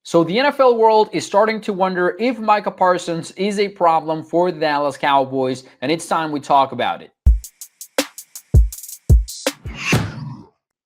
So the NFL world is starting to wonder if Micah Parsons is a problem for the Dallas Cowboys, and it's time we talk about it.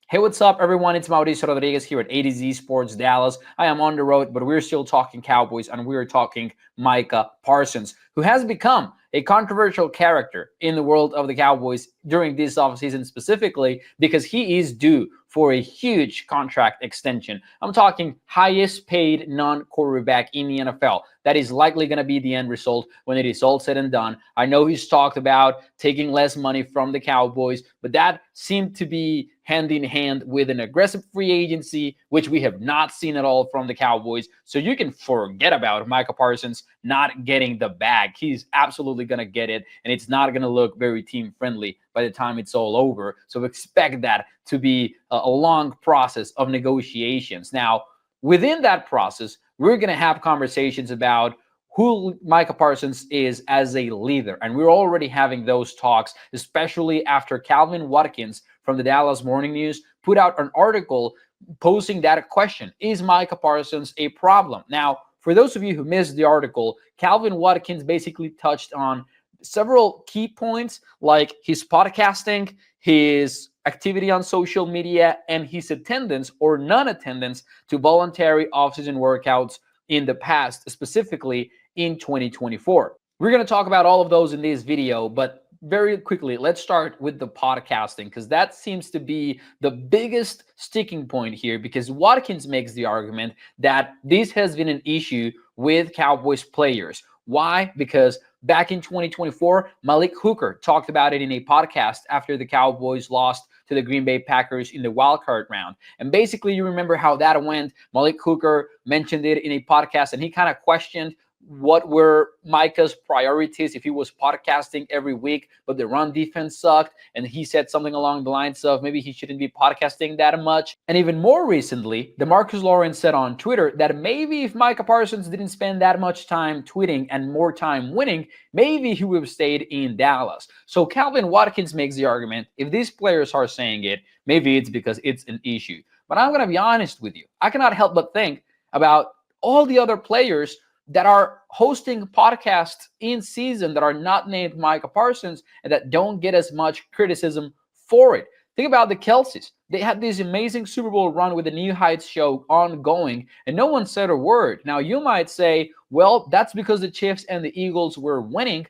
Hey, what's up, everyone? It's Mauricio Rodriguez here at A to Z Sports Dallas. I am on the road, but we're still talking Cowboys, and we're talking Micah Parsons, who has become a controversial character in the world of the Cowboys during this offseason specifically because he is due for a huge contract extension. I'm talking highest paid non-quarterback in the NFL. That is likely going to be the end result when it is all said and done. I know he's talked about taking less money from the Cowboys, but that seemed to be hand in hand with an aggressive free agency, which we have not seen at all from the Cowboys. So you can forget about Micah Parsons not getting the bag. He's absolutely going to get it, and it's not going to look very team friendly by the time it's all over. So expect that to be a long process of negotiations. Now, within that process, we're going to have conversations about who Micah Parsons is as a leader. And we're already having those talks, especially after Calvin Watkins from the Dallas Morning News put out an article posing that question: is Micah Parsons a problem? Now, for those of you who missed the article, Calvin Watkins basically touched on several key points like his podcasting, his activity on social media, and his attendance or non-attendance to voluntary off-season workouts in the past, specifically in 2024. We're going to talk about all of those in this video, but very quickly, let's start with the podcasting, because that seems to be the biggest sticking point here, because Watkins makes the argument that this has been an issue with Cowboys players. Why? Because back in 2024, Malik Hooker talked about it in a podcast after the Cowboys lost to the Green Bay Packers in the wildcard round. And basically, you remember how that went. Malik Hooker mentioned it in a podcast, and he kind of questioned what were Micah's priorities if he was podcasting every week, but the run defense sucked. And he said something along the lines of maybe he shouldn't be podcasting that much. And even more recently, DeMarcus Lawrence said on Twitter that maybe if Micah Parsons didn't spend that much time tweeting and more time winning, maybe he would have stayed in Dallas. So Calvin Watkins makes the argument, if these players are saying it, maybe it's because it's an issue. But I'm going to be honest with you. I cannot help but think about all the other players that are hosting podcasts in season that are not named Micah Parsons and that don't get as much criticism for it. Think about the Kelceys. They had this amazing Super Bowl run with the New Heights show ongoing, and no one said a word. Now, you might say, well, that's because the Chiefs and the Eagles were winning.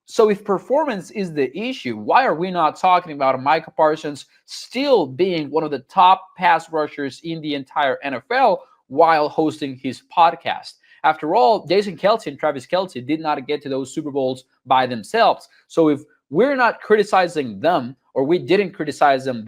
So if performance is the issue, why are we not talking about Micah Parsons still being one of the top pass rushers in the entire NFL while hosting his podcast? After all, Jason Kelce and Travis Kelce did not get to those Super Bowls by themselves. So if we're not criticizing them, or we didn't criticize them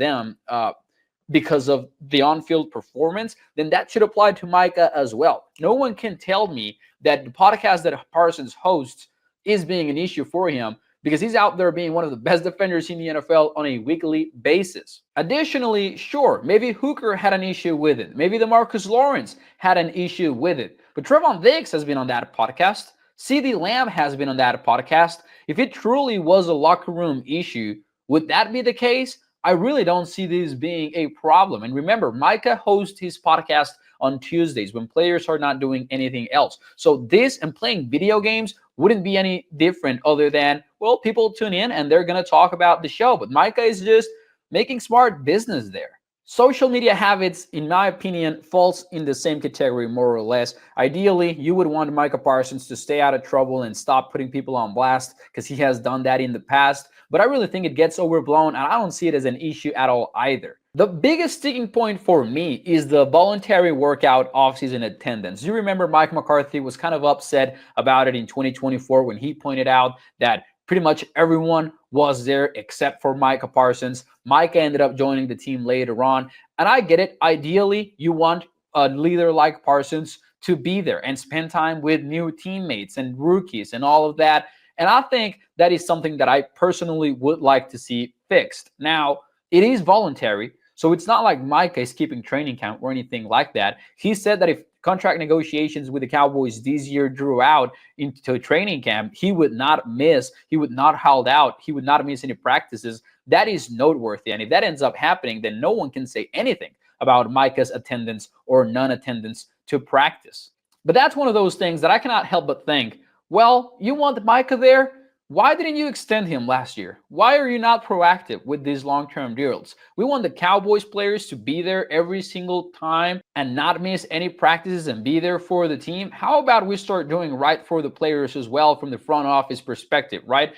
because of the on-field performance, then that should apply to Micah as well. No one can tell me that the podcast that Parsons hosts is being an issue for him, because he's out there being one of the best defenders in the NFL on a weekly basis. Additionally, sure, maybe Hooker had an issue with it. Maybe DeMarcus Lawrence had an issue with it. But Trevon Diggs has been on that podcast. CeeDee Lamb has been on that podcast. If it truly was a locker room issue, would that be the case? I really don't see this being a problem. And remember, Micah hosts his podcast on Tuesdays when players are not doing anything else. So this and playing video games wouldn't be any different other than, well, people tune in and they're going to talk about the show. But Micah is just making smart business there. Social media habits, in my opinion, falls in the same category more or less. Ideally, you would want Micah Parsons to stay out of trouble and stop putting people on blast, because he has done that in the past. But I really think it gets overblown, and I don't see it as an issue at all either. The biggest sticking point for me is the voluntary workout offseason attendance. You remember Mike McCarthy was kind of upset about it in 2024 when he pointed out that pretty much everyone was there except for Micah Parsons. Micah ended up joining the team later on. And I get it. Ideally, you want a leader like Parsons to be there and spend time with new teammates and rookies and all of that. And I think that is something that I personally would like to see fixed. Now, it is voluntary, so it's not like Micah is keeping training camp or anything like that. He said that if contract negotiations with the Cowboys this year drew out into training camp, he would not miss, he would not hold out, he would not miss any practices. That is noteworthy. And if that ends up happening, then no one can say anything. about Micah's attendance or non-attendance to practice. But that's one of those things that I cannot help but think, well, you want Micah there? Why didn't you extend him last year? Why are you not proactive with these long-term deals? We want the Cowboys players to be there every single time and not miss any practices and be there for the team. How about we start doing right for the players as well from the front office perspective, right?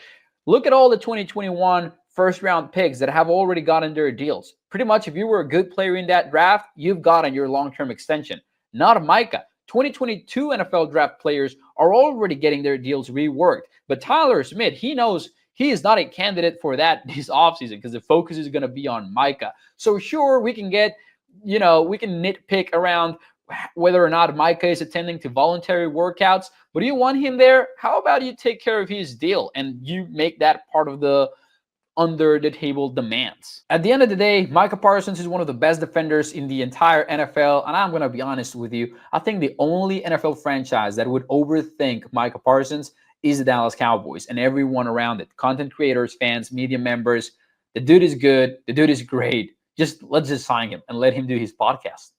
Look at all the 2021 first-round picks that have already gotten their deals. Pretty much if you were a good player in that draft, you've gotten your long-term extension. Not Micah. 2022 NFL draft players are already getting their deals reworked. But Tyler Smith, he knows he is not a candidate for that this offseason because the focus is going to be on Micah. So sure, we can get, we can nitpick around whether or not Micah is attending to voluntary workouts. But do you want him there? How about you take care of his deal and you make that part of the under the table demands? At the end of the day, Micah Parsons is one of the best defenders in the entire NFL. And I'm going to be honest with you. I think the only NFL franchise that would overthink Micah Parsons is the Dallas Cowboys and everyone around it. Content creators, fans, media members. The dude is good. The dude is great. Let's just sign him and let him do his podcast.